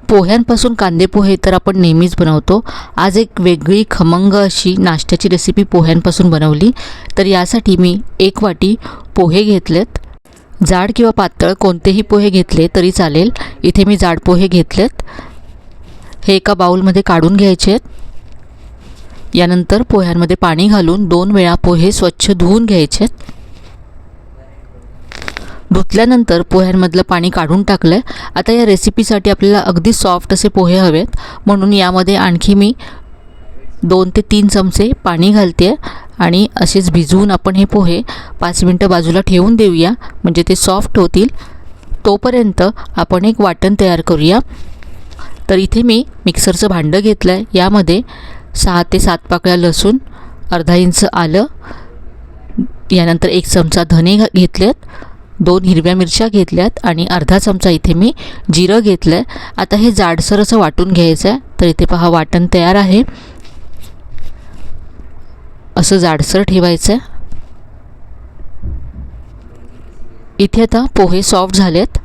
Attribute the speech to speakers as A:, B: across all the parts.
A: पोह्यांपासून कांदे पोहे तर आपण नेहमीच बनवतो। आज एक वेगळी खमंग अशी नाश्त्याची रेसिपी पोह्यांपासून बनवली। तर यासाठी मी 1 वाटी पोहे घेतलेत। जाड किंवा पातळ कोणतेही पोहे घेतले तरी चालेल। इथे मी जाड पोहे घेतलेत। हे एका बाउलमध्ये काढून घ्यायचे आहेत। यानंतर पोह्यांमध्ये पाणी घालून 2 वेळा पोहे स्वच्छ धुवून घ्यायचे। धुतल्यानंतर पोह्यांमधलं पाणी काढून टाकलं। आता या रेसिपीसाठी आपल्याला अगदी सॉफ्ट असे पोहे हवेत, म्हणून यामध्ये आणखी मी 2 ते 3 चमचे पाणी घालते आणि असेच भिजवून आपण हे पोहे 5 मिनिटं बाजूला ठेवून देऊया, म्हणजे ते सॉफ्ट होतील। तोपर्यंत आपण एक वाटण तयार करूया। तर इथे मी मिक्सरचं भांडं घेतलं आहे। यामध्ये 6 ते 7 पाकळ्या लसूण, अर्धा इंच आलं, यानंतर 1 चमचा धने घेतलेत, 2 हिरव्या मिरच्या घेतल्यात आणि अर्धा चमचा इथे मी जिरं घेतलं आहे। आता हे जाडसर असं वाटून घ्यायचं आहे। तर इथे पहा वाटण तयार आहे। असं जाडसर ठेवायचं आहे। इथे आता पोहे सॉफ्ट झालेत।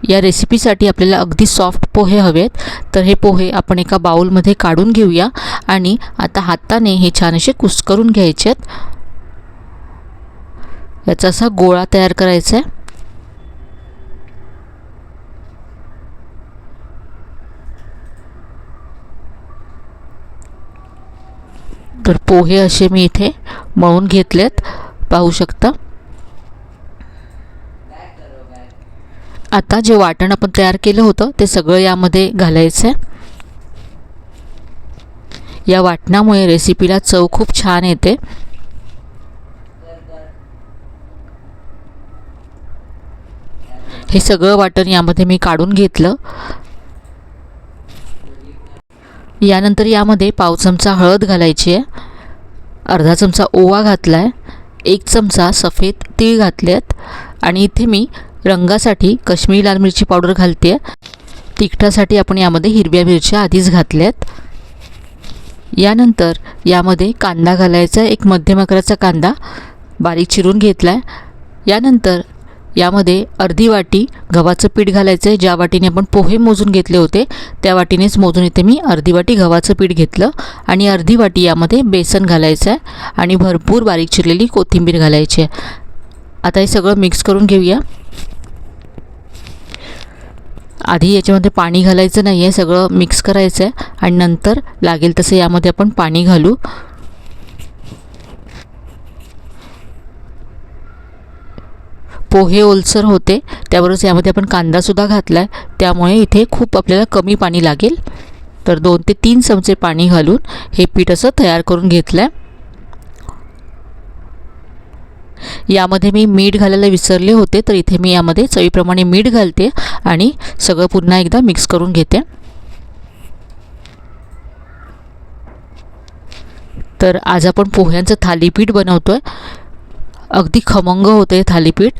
A: या रेसिपीसाठी आपल्याला अगदी सॉफ्ट पोहे हवेत। तर हे पोहे आपण एका बाउलमध्ये काढून घेऊया आणि आता हाताने हे छान असे कुस्करून घ्यायचे आहेत। याचा असा गोळा तयार करायचा आहे। तर पोहे असे मी इथे मळून घेतलेत, पाहू शकता। आता जे वाटण आपण तयार केलं होतं ते सगळं यामध्ये घालायचं आहे। या वाटणामुळे रेसिपीला चव खूप छान येते। हे सगळं वाटण यामध्ये मी काढून घेतलं। यानंतर यामध्ये पाव चमचा हळद घालायची आहे, अर्धा चमचा ओवा घातला आहे, 1 चमचा सफेद तीळ घातलेत आणि इथे मी रंगासाठी काश्मीरी लाल मिरची पावडर घालते आहे। तिखटासाठी आपण यामध्ये हिरव्या मिरच्या आधीच घातल्यात। यानंतर यामध्ये कांदा घालायचा आहे, एक मध्यम आकाराचा कांदा बारीक चिरून घेतला आहे। यानंतर यामध्ये अर्धी वाटी गव्हाचं पीठ घालायचं आहे। ज्या वाटीने आपण पोहे मोजून घेतले होते त्या वाटीनेच मोजून इथे मी अर्धी वाटी गव्हाचं पीठ घेतलं आणि अर्धी वाटी यामध्ये बेसन घालायचं आहे आणि भरपूर बारीक चिरलेली कोथिंबीर घालायची आहे। आता हे सगळं मिक्स करून घेऊया। आधी याच्यामध्ये पाणी घालायचं नाही आहे, सगळं मिक्स करायचं आहे आणि नंतर लागेल तसं यामध्ये आपण पाणी घालू। पोहे ओलसर होते, त्यावरच यामध्ये आपण कांदासुद्धा घातला आहे, त्यामुळे इथे खूप आपल्याला कमी पाणी लागेल। तर 2 ते 3 चमचे पाणी घालून हे पीठ असं तयार करून घेतलं आहे। यामध्ये मी मीठ घालायला विसरले होते, तर इथे मी यामध्ये चवीप्रमाणे मीठ घालते आणि सगळं पुन्हा एकदा मिक्स करून घेते। तर आज आपण पोह्यांचं थालीपीठ बनवतोय। अगदी खमंग होते थालीपीठ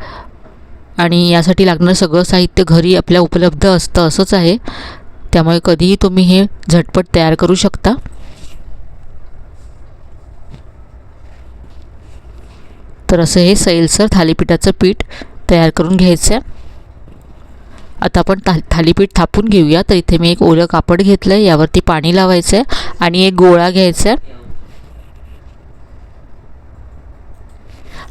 A: आणि यासाठी लागणारं सगळं साहित्य घरी आपल्या उपलब्ध असतं असंच आहे, त्यामुळे कधीही तुम्ही हे झटपट तयार करू शकता। तर असं हे सैलसर थालीपीठाचं पीठ तयार करून घ्यायचं आहे। आता आपण थालीपीठ थापून घेऊया। तर इथे मी एक ओलं कापड घेतलं आहे, यावरती पाणी लावायचं आहे आणि एक गोळा घ्यायचा आहे।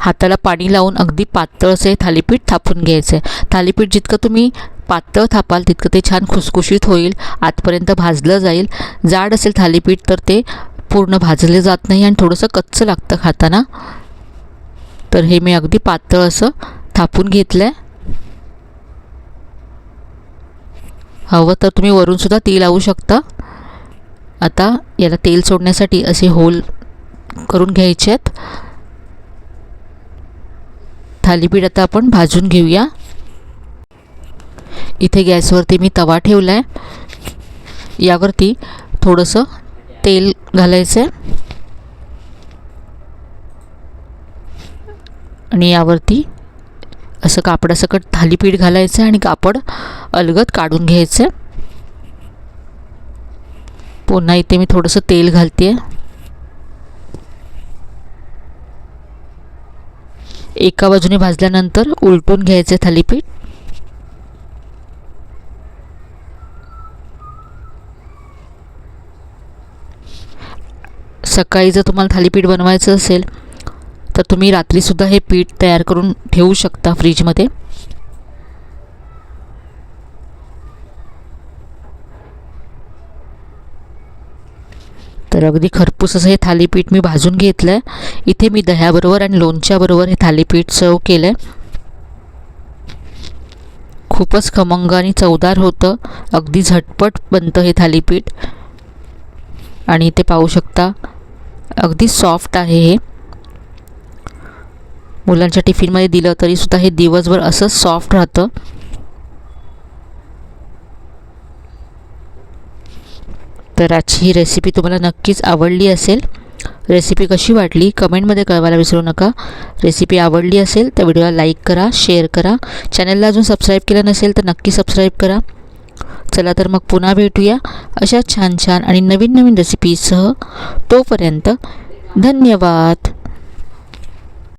A: हाताला पाणी लावून अगदी पातळ असे थालीपीठ थापून घ्यायचं आहे। थालीपीठ जितकं तुम्ही पातळ थापाल तितकं ते छान खुसखुशीत होईल, आतपर्यंत भाजलं जाईल। जाड असेल थालीपीठ तर ते पूर्ण भाजले जात नाही आणि थोडंसं कच्चं लागतं खाताना। तर हे मी अगदी पातळ असं थापून घेतलं आहे। हवं तर तुम्ही वरूनसुद्धा तेल लावू शकता। आता याला तेल सोडण्यासाठी असे होल करून घ्यायचे आहेत। थालीपीठ आता आपण भाजून घेऊया। इथे गॅसवरती मी तवा ठेवला आहे, यावरती थोडंसं तेल घालायचं आहे आणि यावरती असं कापडासकट थालीपीठ घालायचं आहे आणि कापड अलगद काढून घ्यायचं आहे। पुन्हा इथे मी थोडंसं तेल घालते आहे। एका बाजूने भाजल्यानंतर उलटून घ्यायचे थालीपीठ। सकाळी जर तुम्हाला थालीपीठ बनवायचं असेल तर तुम्ही रात्रीसुद्धा हे पीठ तयार करून ठेवू शकता फ्रीजमध्ये. तर अगदी खरपूस असं हे थालीपीठ मी भाजून घेतलं आहे. इथे मी दह्याबरोबर आणि लोणच्याबरोबर हे थालीपीठ सर्व केलं आहे. खूपच खमंग आणि चवदार होतं. अगदी झटपट बनतं हे थालीपीठ. आणि ते पाहू शकता अगदी सॉफ्ट आहे हे. मुलांच्या टिफिनमध्ये दिलं तरीसुद्धा हे दिवसभर असंच सॉफ्ट राहतं. तर आजची ही रेसिपी तुम्हाला नक्कीच आवडली असेल. रेसिपी कशी वाटली कमेंटमध्ये कळवायला विसरू नका. रेसिपी आवडली असेल तर व्हिडिओला लाईक करा, शेअर करा. चॅनलला अजून सबस्क्राईब केलं नसेल तर नक्की सबस्क्राईब करा. चला तर मग पुन्हा भेटूया अशा छान छान आणि नवीन नवीन रेसिपीसह. तोपर्यंत धन्यवाद.